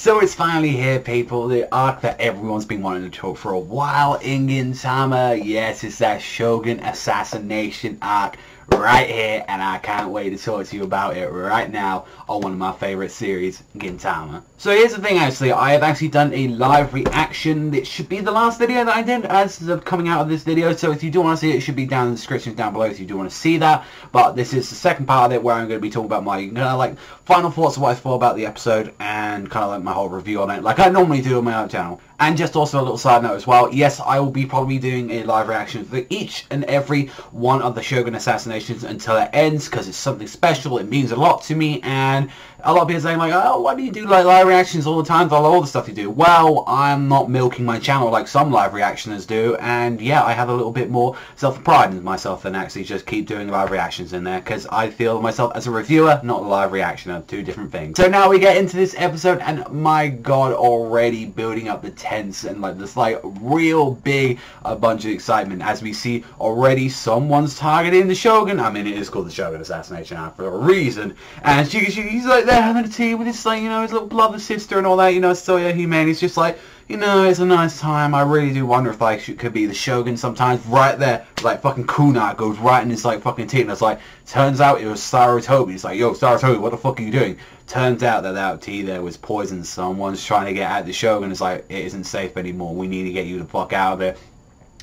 So it's finally here, people, the arc that everyone's been wanting to talk for a while in Gintama. Yes, it's that Shogun Assassination arc right here, and I can't wait to talk to you about it right now on one of my favorite series, Gintama. So here's the thing, actually, I have actually done a live reaction. It should be the last video that I did as of coming out of this video, so if you do want to see it, it should be down in the description down below if you do want to see that. But this is the second part of it where I'm going to be talking about my like final thoughts of what I thought about the episode and kind of like my whole review on it, like I normally do on my own channel. And just also a little side note as well, yes, I will be probably doing a live reaction for each and every one of the Shogun Assassinations until it ends, because it's something special, it means a lot to me, and a lot of people saying like, oh, why do you do like live reactions all the time for all the stuff you do? Well, I'm not milking my channel like some live reactioners do, and yeah, I have a little bit more self-pride in myself than actually just keep doing live reactions in there, because I feel myself as a reviewer, not a live reactioner, two different things. So now we get into this episode, and my god, already building up the tense and like this like real big bunch of excitement as we see already someone's targeting the Shogun. I mean, it is called the Shogun Assassination arc for a reason, and he's like there having a tea with his like, you know, his little brother sister and all that, you know, so yeah, he's just like, you know, it's a nice time. I really do wonder if like it could be the Shogun sometimes. Right there, like fucking kunai goes right in his like fucking teeth, and it's like, turns out it was Sarutobi. It's like, yo, Sarutobi, what the fuck are you doing? Turns out that tea there was poison. Someone's trying to get at the Shogun. It's like, it isn't safe anymore. We need to get you the fuck out of there.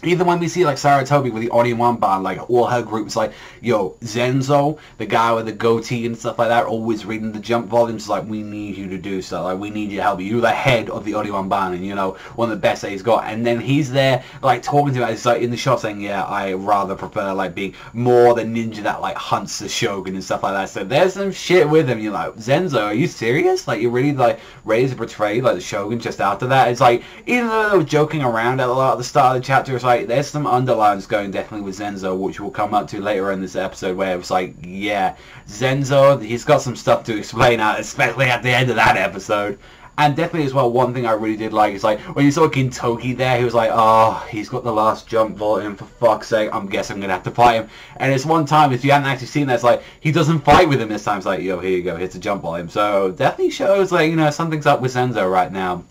Even when we see like Sarutobi with the Onion band, like all her groups, like, yo, Zenzo, the guy with the goatee and stuff like that, always reading the jump volumes, like, we need you to do stuff, like, we need you to help you. You're the head of the Onion band, and you know, one of the best that he's got. And then he's there, like, talking to him, it's like in the shot saying, yeah, I rather prefer like being more the ninja that like hunts the Shogun and stuff like that. So there's some shit with him. You're like, Zenzo, are you serious? Like, you're really like ready to portray like the Shogun just after that? It's like, even though they were joking around at a lot at the start of the chapter, it's like, there's some underlines going definitely with Zenzo, which we'll come up to later in this episode, where it was like, yeah, Zenzo, he's got some stuff to explain out, especially at the end of that episode. And definitely as well, one thing I really did like is like when you saw Gintoki there, he was like, oh, he's got the last jump volume, for fuck's sake, I'm guessing I'm gonna have to fight him. And it's one time, if you hadn't actually seen that, it's like he doesn't fight with him this time. It's like, yo, here you go, here's the jump volume. So definitely shows like, you know, something's up with Zenzo right now.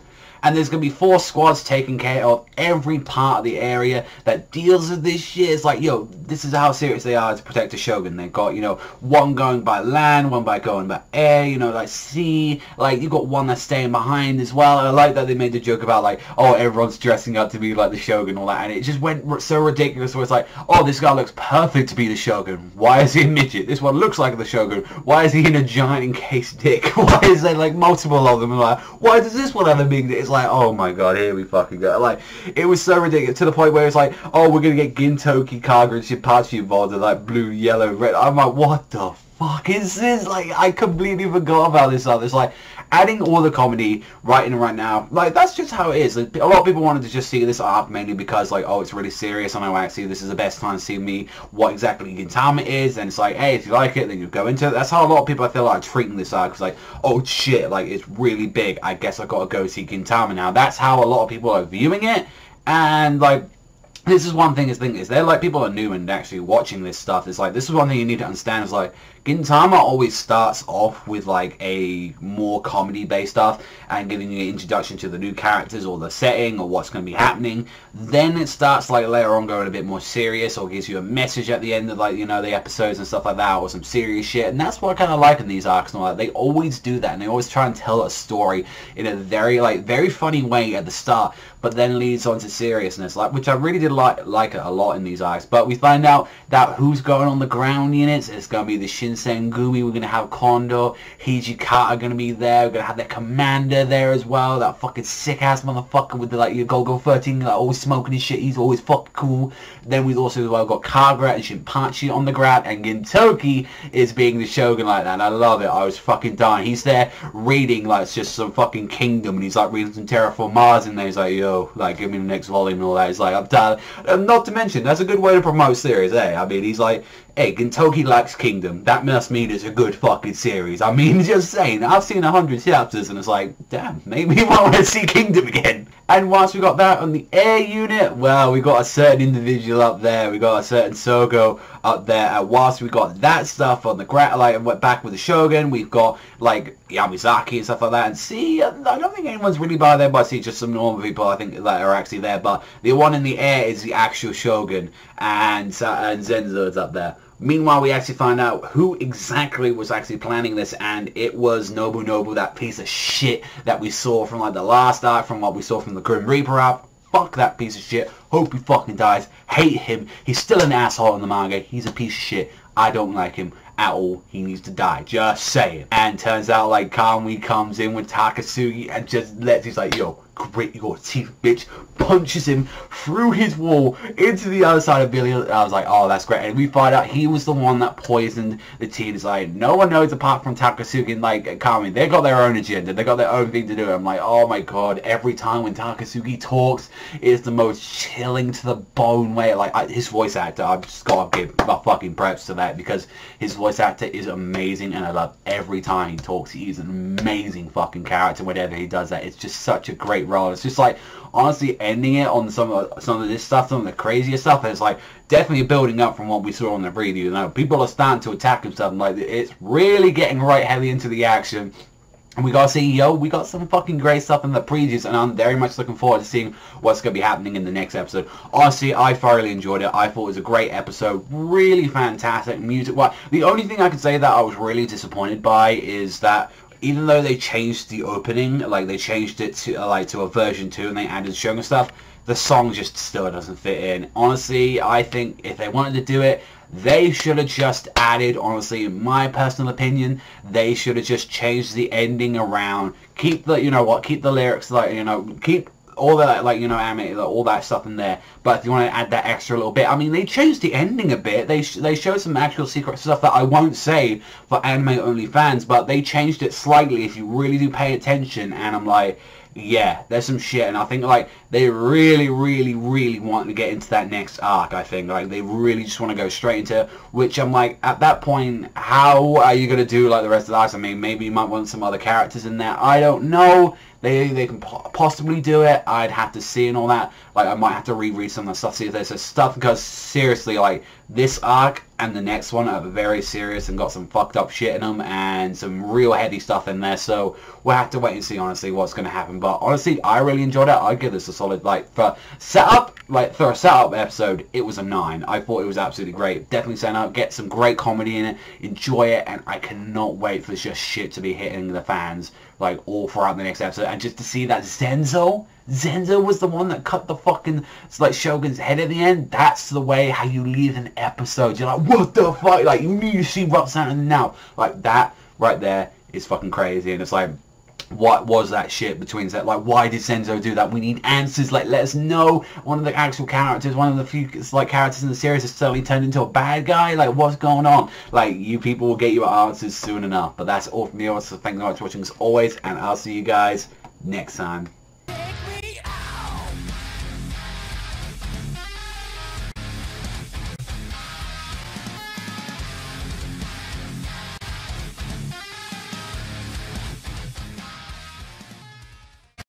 And there's going to be 4 squads taking care of every part of the area that deals with this shit. It's like, yo, this is how serious they are to protect the Shogun. They've got, you know, one going by land, one by going by air, you know, like sea. Like, you've got one that's staying behind as well. And I like that they made the joke about, like, oh, everyone's dressing up to be like the Shogun and all that. And it just went so ridiculous where it's like, oh, this guy looks perfect to be the Shogun. Why is he a midget? This one looks like the Shogun. Why is he in a giant encased dick? Why is there, like, multiple of them? And like, why does this one have a big dick? It's like, oh my god, here we fucking go. Like, it was so ridiculous to the point where it's like, oh, we're gonna get Gintoki, Kaga, and Shinpachi involved in like blue, yellow, red. I'm like, what the fuck is this? Like, I completely forgot about this stuff. It's like adding all the comedy right in right now. Like, that's just how it is. Like, a lot of people wanted to just see this arc mainly because like, oh, it's really serious, and I actually this is the best time to see me what exactly Gintama is. And it's like, hey, if you like it, then you go into it. That's how a lot of people I feel like are treating this arc. It's like, oh shit, like it's really big, I guess I gotta go see Gintama now. That's how a lot of people are viewing it. And like, this is one thing is they're like, people are new and actually watching this stuff. It's like, this is one thing you need to understand, is like, Gintama always starts off with like a more comedy based stuff and giving you an introduction to the new characters or the setting or what's going to be happening. Then it starts like later on going a bit more serious, or gives you a message at the end of like, you know, the episodes and stuff like that, or some serious shit. And that's what I kind of like in these arcs and all that. They always do that, and they always try and tell a story in a very funny way at the start, but then leads on to seriousness, like, which I really did like it a lot in these arcs. But we find out that who's going on the ground units. It's going to be the Shinsengumi. We're going to have Kondo, Hijikata are going to be there. We're going to have their commander there as well, that fucking sick ass motherfucker with the like your Go-Go 13, like always smoking his shit. He's always fucking cool. Then we've also as well got Kaga and Shinpachi on the ground, and Gintoki is being the Shogun like that, and I love it. I was fucking dying. He's there reading like it's just some fucking kingdom, and he's like reading some Terraform Mars in there. He's like, yo, like give me the next volume and all that. He's like, I'm tired. Not to mention, that's a good way to promote series, eh? I mean, he's like, hey, Gintoki likes Kingdom. That must mean it's a good fucking series. I mean, just saying. I've seen 100 chapters, and it's like, damn, maybe I want to see Kingdom again. And once we got that on the air unit, well, we got a certain individual up there. We got a certain Sogo up there. And whilst we got that stuff on the ground, like went back with the Shogun, we've got like Yamazaki and stuff like that. And see, I don't think anyone's really by there, but I see just some normal people I think that are actually there. But the one in the air is the actual Shogun, and Zenzo is up there. Meanwhile, we actually find out who exactly was actually planning this, and it was Nobunobu, that piece of shit that we saw from like the last arc, from what we saw from the Grim Reaper arc. Fuck that piece of shit. Hope he fucking dies. Hate him. He's still an asshole in the manga. He's a piece of shit. I don't like him at all. He needs to die. Just saying. And turns out like Kamui comes in with Takasugi and just he's like, yo, grit your teeth, bitch. Punches him through his wall into the other side of Billy. I was like, oh, that's great. And we find out he was the one that poisoned the teen. It's like, no one knows apart from Takasugi and like Kamui. They got their own agenda. They got their own thing to do. I'm like, oh my god. Every time when Takasugi talks, it's the most chilling to the bone way. Like his voice actor, I've just got to give my fucking props to that, because his voice actor is amazing, and I love every time he talks. He's an amazing fucking character whenever he does that. It's just such a great role. It's just like, honestly, ending it on some of this stuff, some of the crazier stuff, it's like definitely building up from what we saw on the preview. You know, people are starting to attack and stuff, and like it's really getting right heavy into the action. And we gotta see, we got some fucking great stuff in the previews, and I'm very much looking forward to seeing what's gonna be happening in the next episode. Honestly, I thoroughly enjoyed it. I thought it was a great episode, really fantastic music. Well, the only thing I could say that I was really disappointed by is that even though they changed the opening, like they changed it to to a version 2 and they added Shogun stuff, the song just still doesn't fit in. Honestly, I think if they wanted to do it, they should have just added, honestly, in my personal opinion, they should have just changed the ending around. Keep the, keep the lyrics, keep all that, anime, all that stuff in there. But if you want to add that extra little bit, I mean, they changed the ending a bit. They showed some actual secret stuff that I won't say for anime-only fans, but they changed it slightly if you really do pay attention. And I'm like, yeah, there's some shit, and I think like they really want to get into that next arc. I think like they really just want to go straight into, which I'm like, at that point, how are you gonna do like the rest of the arcs? I mean, maybe you might want some other characters in there. I don't know. They can possibly do it. I'd have to see and all that. Like I might have to reread some of the stuff, see if there's stuff, because seriously, like this arc and the next one are very serious and got some fucked up shit in them and some real heavy stuff in there. So we'll have to wait and see honestly what's going to happen. But honestly, I really enjoyed it. I'd give this a solid, for setup, for a setup episode, it was a 9. I thought it was absolutely great. Definitely set up, get some great comedy in it, enjoy it, and I cannot wait for just shit to be hitting the fans like all throughout the next episode, and just to see that Zenzo was the one that cut the fucking Shogun's head at the end. That's the way how you leave an episode. You're like, what the fuck? Like, you need to see what's happening now. Like, that right there is fucking crazy. And it's like, what was that shit between that? Like, why did Zenzo do that? We need answers. Like, let us know. One of the actual characters, one of the few characters in the series has suddenly turned into a bad guy. Like, what's going on? Like, you people will get your answers soon enough. But that's all from me. So thank you very much for watching as always, and I'll see you guys next time.